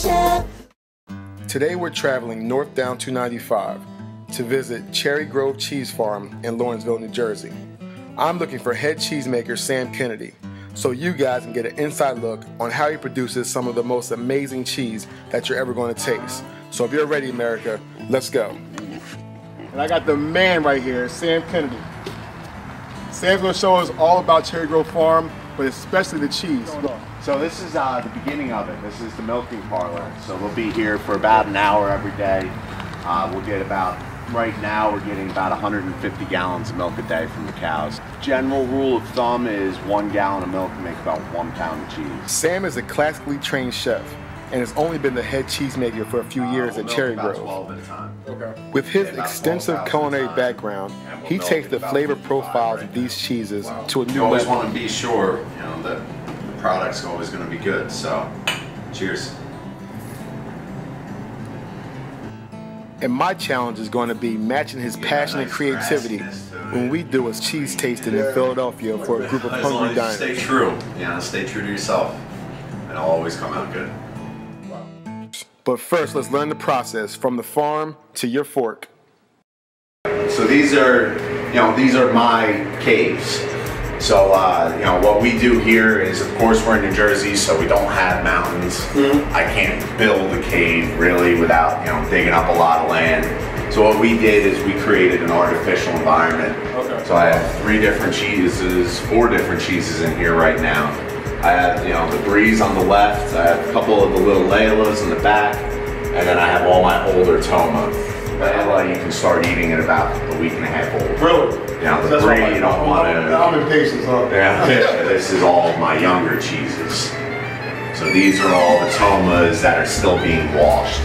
Delicious. Today we're traveling north down 295 to visit Cherry Grove Cheese Farm in Lawrenceville, New Jersey. I'm looking for head cheesemaker Sam Kennedy, so you guys can get an inside look on how he produces some of the most amazing cheese that you're ever going to taste. So if you're ready, America, let's go. And I got the man right here, Sam Kennedy. Sam's going to show us all about Cherry Grove Farm, but especially the cheese. So this is the beginning of it. This is the milking parlor. So we'll be here for about an hour every day. We'll get about, right now we're getting about 150 gallons of milk a day from the cows. General rule of thumb is 1 gallon of milk makes about 1 pound of cheese. Sam is a classically trained chef and has only been the head cheesemaker for a few years at Cherry Grove. 12 at a time. Okay. With his extensive culinary background, he takes the flavor profiles of these cheeses to a new level. You always want to be sure, you know, that the product's always going to be good. So, cheers. And my challenge is going to be matching his passion and creativity when we do a cheese tasting in Philadelphia for a group of hungry diners. Stay true, stay true to yourself, and it'll always come out good. But first, let's learn the process from the farm to your fork. So these are my caves. So, what we do here is, of course, we're in New Jersey, so we don't have mountains. I can't build a cave really without, digging up a lot of land. So what we did is we created an artificial environment. Okay. So I have 4 different cheeses in here right now. I have, the Breeze on the left, I have a couple of the little Laylas in the back, and then I have all my older Toma. Layla, you can start eating at about a week and a half old. Really? The Brie, you don't want to... I'm impatient, huh? Yeah, this is all my younger cheeses. So these are all the Tomas that are still being washed.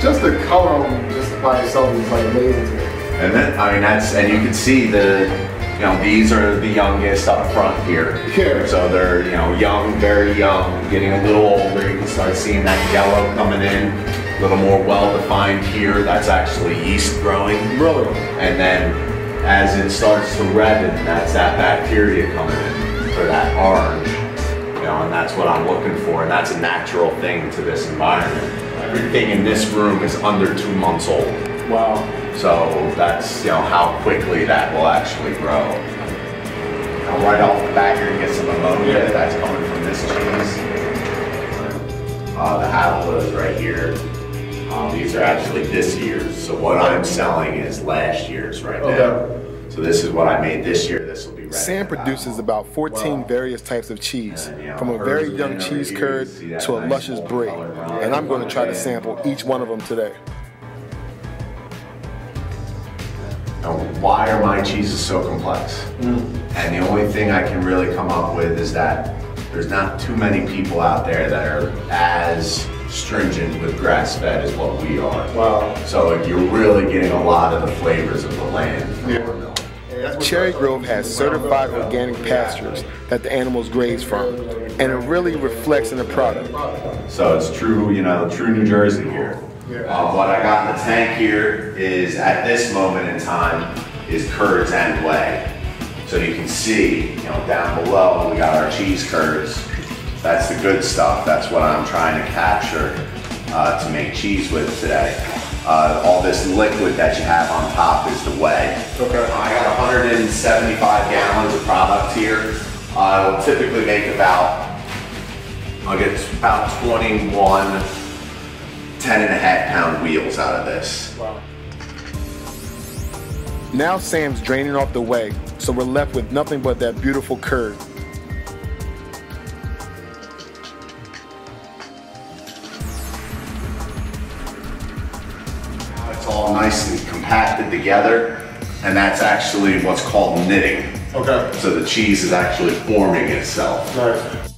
Just the color on them, just by itself, is like amazing to me. And then, and you can see these are the youngest up front here. Yeah. So they're, young, very young, getting a little older. You can start seeing that yellow coming in, a little more well-defined here. That's actually yeast growing. Really? And then as it starts to redden, that's that bacteria coming in for that orange. And that's what I'm looking for, and that's a natural thing to this environment. Everything in this room is under 2 months old. Wow. So that's how quickly that will actually grow. Now right off the bat you're gonna get some ammonia that's coming from this cheese. The Havilas right here. These are actually this year's. So what I'm selling is last year's right now. So this is what I made this year. This will be ready. Sam produces about 14 various types of cheese, from a very young cheese curd to a luscious brie. And I'm going to try to sample each one of them today. Now, why are my cheeses so complex? And the only thing I can really come up with is that there's not too many people out there that are as stringent with grass-fed as what we are. Wow. So you're really getting a lot of the flavors of the land from our milk. Cherry Grove has certified organic pastures that the animals graze from, and it really reflects in the product. So it's true, true New Jersey here. What I got in the tank here is, at this moment in time, is curds and whey. So you can see, down below, we got our cheese curds. That's the good stuff. That's what I'm trying to capture to make cheese with today. All this liquid that you have on top is the whey. Okay. I got 175 gallons of product here. I'll typically make I'll get about 21 10.5-pound wheels out of this. Wow. Now Sam's draining off the whey, so we're left with nothing but that beautiful curd. It's all nice and compacted together, and that's actually what's called knitting. Okay. So the cheese is actually forming itself. Nice.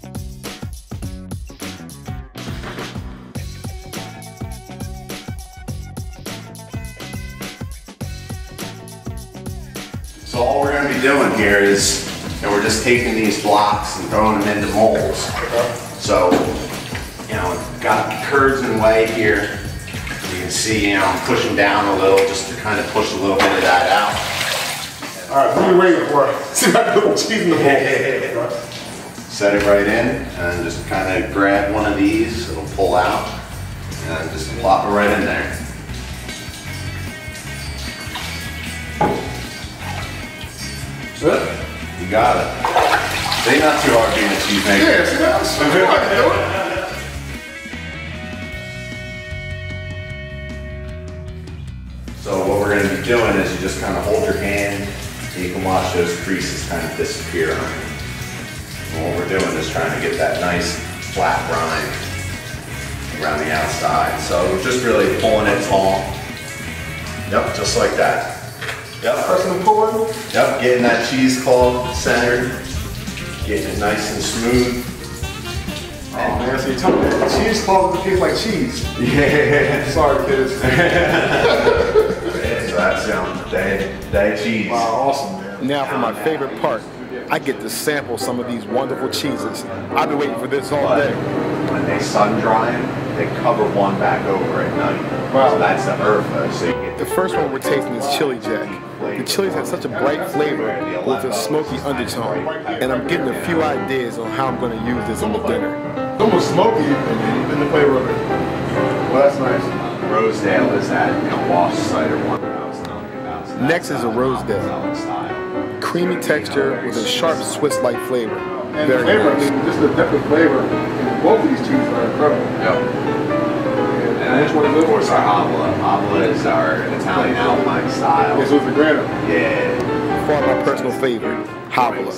So all we're going to be doing here is, we're just taking these blocks and throwing them into molds. So, got curds and whey here. You can see, I'm pushing down a little just to kind of push a little bit of that out. All right, what are we waiting for? See if I can put cheese in the mold. Set it right in and just kind of grab one of these. It'll pull out. then just plop it right in there. Good. You got it. They not too hard being a cheesemaker. Yeah, see, that's what I do. So what we're going to be doing is you just kind of hold your hand and you can watch those creases kind of disappear on you. And what we're doing is trying to get that nice flat rind around the outside. So we're just really pulling it tall. Yep, just like that. Yep. Pressing and pulling. Yep, getting that cheesecloth centered, getting it nice and smooth. Oh man, so you tell me the cheesecloth tastes like cheese. Yeah. Sorry, kids. So that's day cheese. Wow, awesome, man. Now for my favorite part. I get to sample some of these wonderful cheeses. I've been waiting for this all day. When they sun dry them, they cover one back over at night. Wow. So that's the eartha. So you get The first one we're tasting is Chili Jack. The chilies have such a bright flavor with a smoky undertone, and I'm getting a few ideas on how I'm going to use this in the dinner. It's almost smoky in the flavor of it. Well, that's nice. Rosedale is that, washed cider one. Next is a Rosedale. Creamy texture with a sharp Swiss-like flavor. And very flavor, nice. I mean, just the depth of flavor. Both of these cheeses are incredible. Yep. And which one is this? Of course, our Avola. Avola is our Italian Alpine style. Yeah, so it's a granite. Yeah. Far my personal favorite, Avola.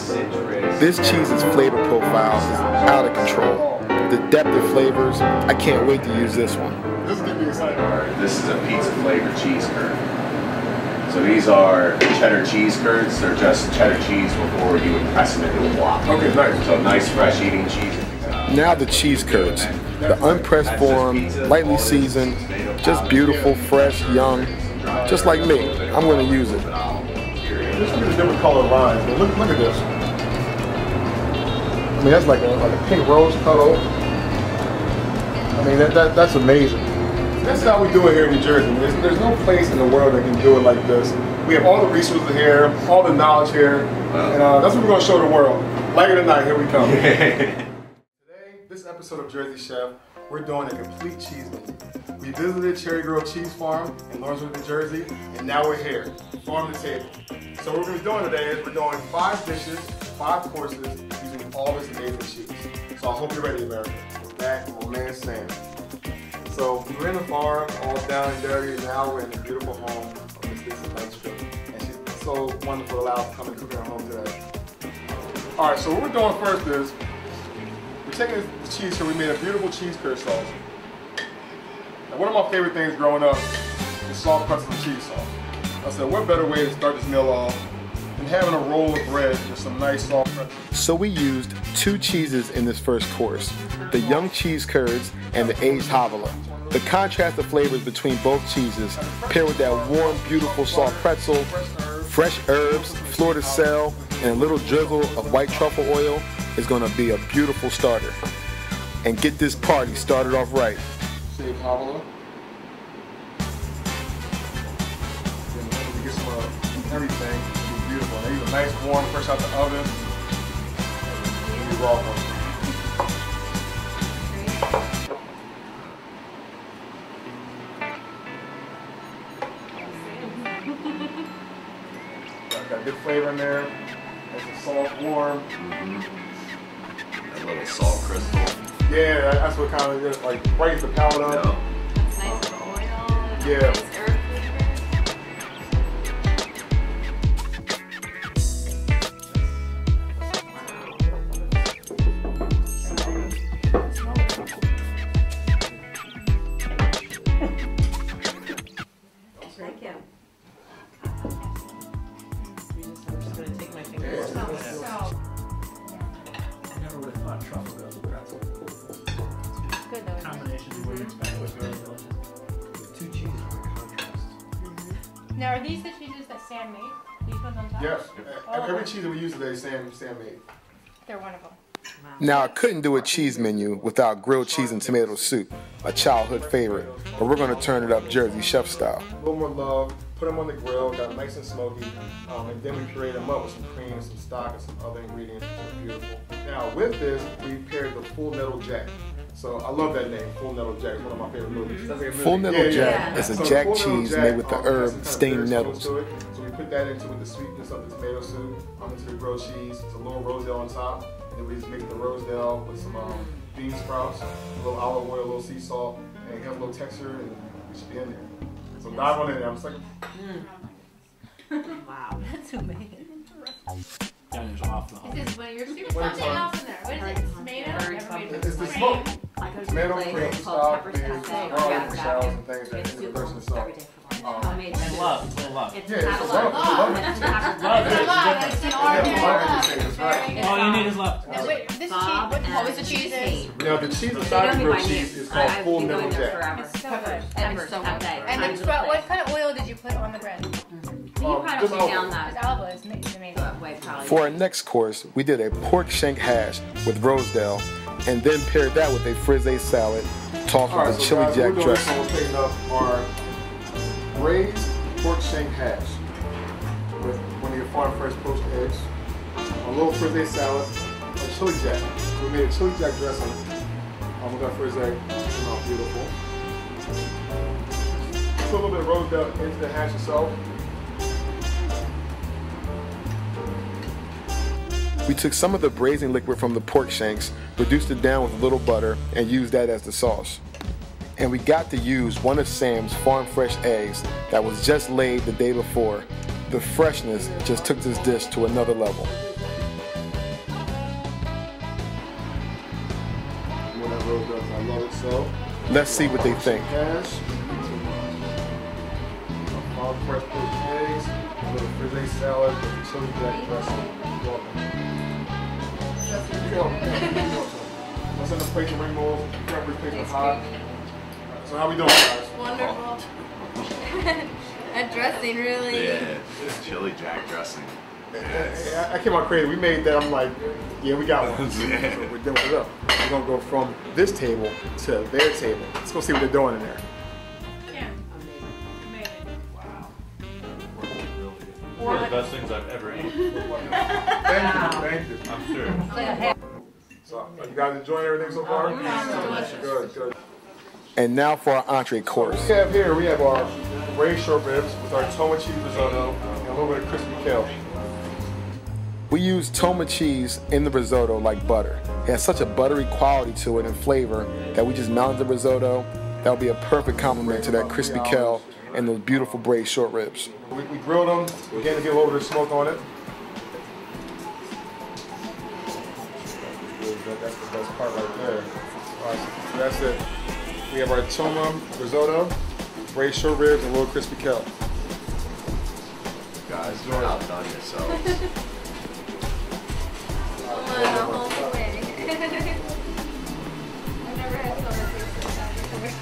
This cheese's flavor profile is out of control. The depth of flavors, I can't wait to use this one. This is getting me excited. This is a pizza flavored cheese curd. So these are cheddar cheese curds. They're just cheddar cheese before you would press them into a block. Okay, nice. So nice fresh eating cheese. Now the cheese curds. The unpressed form, lightly seasoned, just beautiful, fresh, young, just like me. I'm going to use it. This is a different color lines, but look at this. I mean, that's like a pink rose petal. I mean, that's amazing. That's how we do it here in New Jersey. There's no place in the world that can do it like this. We have all the resources here, all the knowledge here, and that's what we're going to show the world. Like it or not, here we come. Today, this episode of Jersey Chef, we're doing a complete cheese menu. We visited Cherry Grove Cheese Farm in Lawrenceville, New Jersey, and now we're here, farm to table. So what we're going to be doing today is we're doing 5 dishes, 5 courses, using all this amazing cheese. So I hope you're ready, America. We're back with my man Sam. So we're in the farm, all down and dirty, and now we're in the beautiful home of Miss Lisa Dykstra. And she's so wonderful to allow us to come and cook in our home today. Alright, so what we're doing first is, we're taking the cheese curd. We made a beautiful cheese curd sauce. Now one of my favorite things growing up is soft pretzel and cheese sauce. I said, what better way to start this meal off than having a roll of bread with some nice soft pretzel. So we used 2 cheeses in this first course, the young cheese curds and the aged Avola. The contrast of flavors between both cheeses, paired with that warm, beautiful soft pretzel, fresh herbs, fleur de sel, and a little drizzle of white truffle oil, is going to be a beautiful starter. And get this party started off right. Save Avola. Get some of everything. It'll be beautiful. And these are nice, warm, fresh out the oven. You're welcome. Got good flavor in there. Nice and soft, warm. A little salt crystal. Yeah, that's what kind of just like brightens the palate up. It's nice with oil. Yeah. Nice herb Thank you. I'm just going to take my fingers. I never would have thought truffle goes with pretzel. Good though. Combination you wouldn't expect was very delicious. 2 cheeses for contrast. Now, are these the cheeses that Sam made? These ones on top? Yes. Oh. Every cheese that we use today, Sam made. They're wonderful. Now, I couldn't do a cheese menu without grilled cheese and tomato soup, a childhood favorite, but we're going to turn it up Jersey Chef style. A little more love, put them on the grill, got them nice and smoky, and then we pureed them up with some cream, some stock, and some other ingredients. They're beautiful. Now, with this, we paired the full metal jack. So I love that name, Full Nettle Jack. It's one of my favorite movies. Full Nettle Jack is a So jack Full Nettle cheese Jack, made with the has some herb kind of steamed bitter nettles. smoke to it. So we put that into with the sweetness of the tomato soup, into the grilled cheese, it's a little rosedale on top, and then we just mix the rosedale with some bean sprouts, a little olive oil, a little sea salt, and it has a little texture, and we should be in there. So dive on in there. I'm just like, Wow, that's amazing. Diners off the hook. This is when you're super What something is else in there. What is it? Tomato? it's the smoke. Tomato, cream, stock, beans, garlic, Yeah. shells, and things that into the person itself. And love, it's a little love. It's Yeah, it's not a a love. lot. It's It's not a Love lot. is It's a lot. different. It's an Yeah, ordinary love love. everything, that's right. All you need is love. Now, wait, this cheese, what was the cheese is? Now the cheese beside the grilled cheese is called Full Nettle Jack. It's so good. Ever so much. And then what kind of oil did you put on the bread? You probably just don't down olive. that Because olive oil is amazing. way, probably. For our next course, we did a pork shank hash with rosedale, and then paired that with a frisee salad, tossed with the chili guys, jack we're dressing. We're picking up our braised pork shank hash with one of your farm fresh poached eggs, a little frisee salad, a chili jack. So we made a chili jack dressing. We got frisee, came out beautiful. Put a little bit of rosedale into the hash itself. We took some of the braising liquid from the pork shanks, reduced it down with a little butter, and used that as the sauce. And we got to use one of Sam's farm fresh eggs that was just laid the day before. The freshness just took this dish to another level. What that rosedale, I love it so. Let's see what they think. Hash, farm fresh poached eggs, a little frisee salad with the chili jack dressing. Welcome. What's in the plate to ring rolls? Preferably plate is hot. So how we doing, guys? Wonderful. That dressing really. Yeah, it's chili jack dressing. I came out crazy. We made that. I'm like, yeah, we got one. So we're doing it up. We're gonna go from this table to their table. Let's go see what they're doing in there. Yeah. Amazing. One of the best things I've ever eaten. Thank you. I'm sure. So, you guys enjoying everything so far? Good, good. And now for our entree course. We have our braised short ribs with our toma cheese risotto and a little bit of crispy kale. We use toma cheese in the risotto like butter. It has such a buttery quality to it and flavor that we just mounted the risotto. That would be a perfect complement to that crispy kale and those beautiful braised short ribs. We grilled them. We get a little bit of smoke on it. That's the best part right there. All right, so that's it. We have our toma risotto, braised short ribs, and a little crispy kale. Guys, you're outdone yourselves. I've never had someone taste like that before.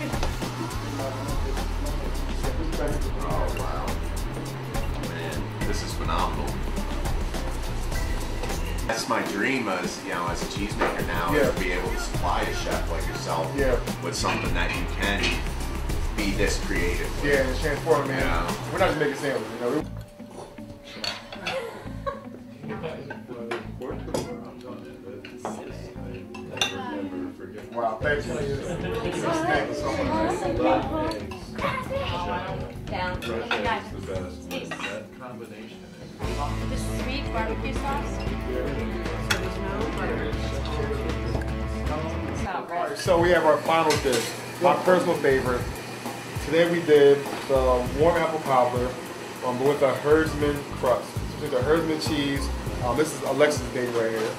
Oh, wow. Man, this is phenomenal. That's my dream as, you know, as a cheesemaker now, is to be able to supply a chef like yourself with something that you can be this creative with. Yeah, and transform, man. Yeah. We're not just making sandwiches, you know. Wow, thank you. Thank you so much. Down. The best. That combination. This sweet barbecue sauce. Alright, so we have our final dish, my personal favorite. Today we did the warm apple cobbler but with a herdsman crust. So we did the herdsman cheese. This is Alexa's baby right here.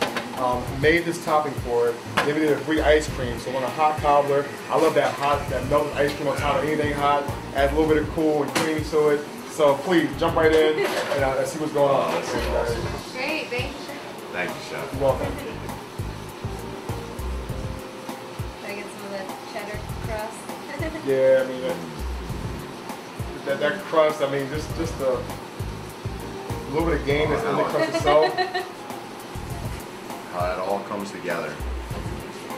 Made this topping for it. Then we did a free ice cream. So on a hot cobbler, I love that hot, that melted ice cream on top of anything hot. Adds a little bit of cool and creamy to it. So please jump right in and see what's going on. This is awesome. Great, thank you. Thank you, Chef. You're welcome. Can I get some of the cheddar crust? Yeah, I mean that crust. I mean just a little bit of game that's in the crust itself. How it all comes together.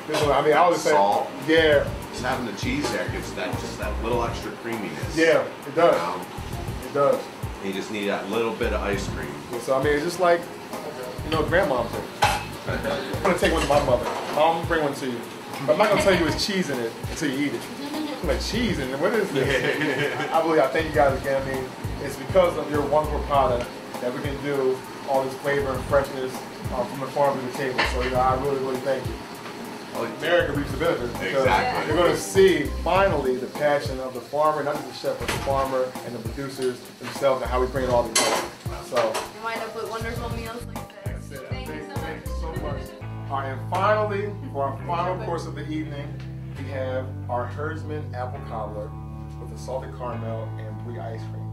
This one, I mean, I would say, Salt. yeah, Just having the cheese there gives that just that little extra creaminess. yeah, it does. It does. You just need that little bit of ice cream. So I mean, it's just like, you know, grandmom said. I'm gonna take one to my mother. Mom, bring one to you. But I'm not gonna tell you it's cheese in it until you eat it. I'm like, cheese in it? What is this? I thank you guys again. I mean, it's because of your wonderful product that we can do all this flavor and freshness from the farm to the table. So I really thank you. America reaps the benefits because you're going to see finally the passion of the farmer, not just the chef, but the farmer and the producers themselves and how we bring it all together. So You wind up with wonderful meals like this. Thank you so much. All right, and finally, for our final course of the evening, we have our Herdsman apple cobbler with the salted caramel and brie ice cream.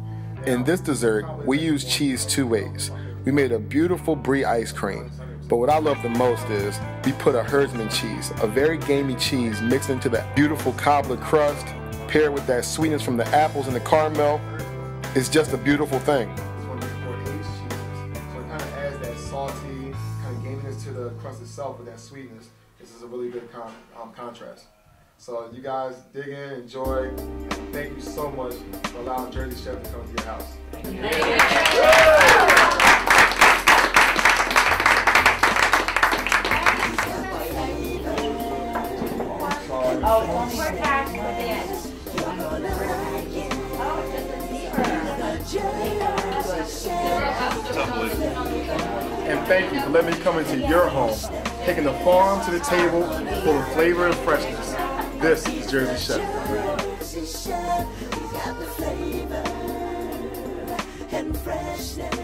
In this dessert, we use cheese two ways. We made a beautiful brie ice cream, but what I love the most is we put a Herdsman cheese, a very gamey cheese mixed into that beautiful cobbler crust, paired with that sweetness from the apples and the caramel. It's just a beautiful thing. It's one of the 4 aged cheeses, so it kind of adds that salty kind of gaminess to the crust itself with that sweetness. This is a really good contrast. So you guys dig in, enjoy, and thank you so much for allowing Jersey Chef to come to your house. Thank you. We're past the end. And thank you for letting me come into your home, taking the farm to the table full of flavor and freshness. This is Jersey Chef. And freshness.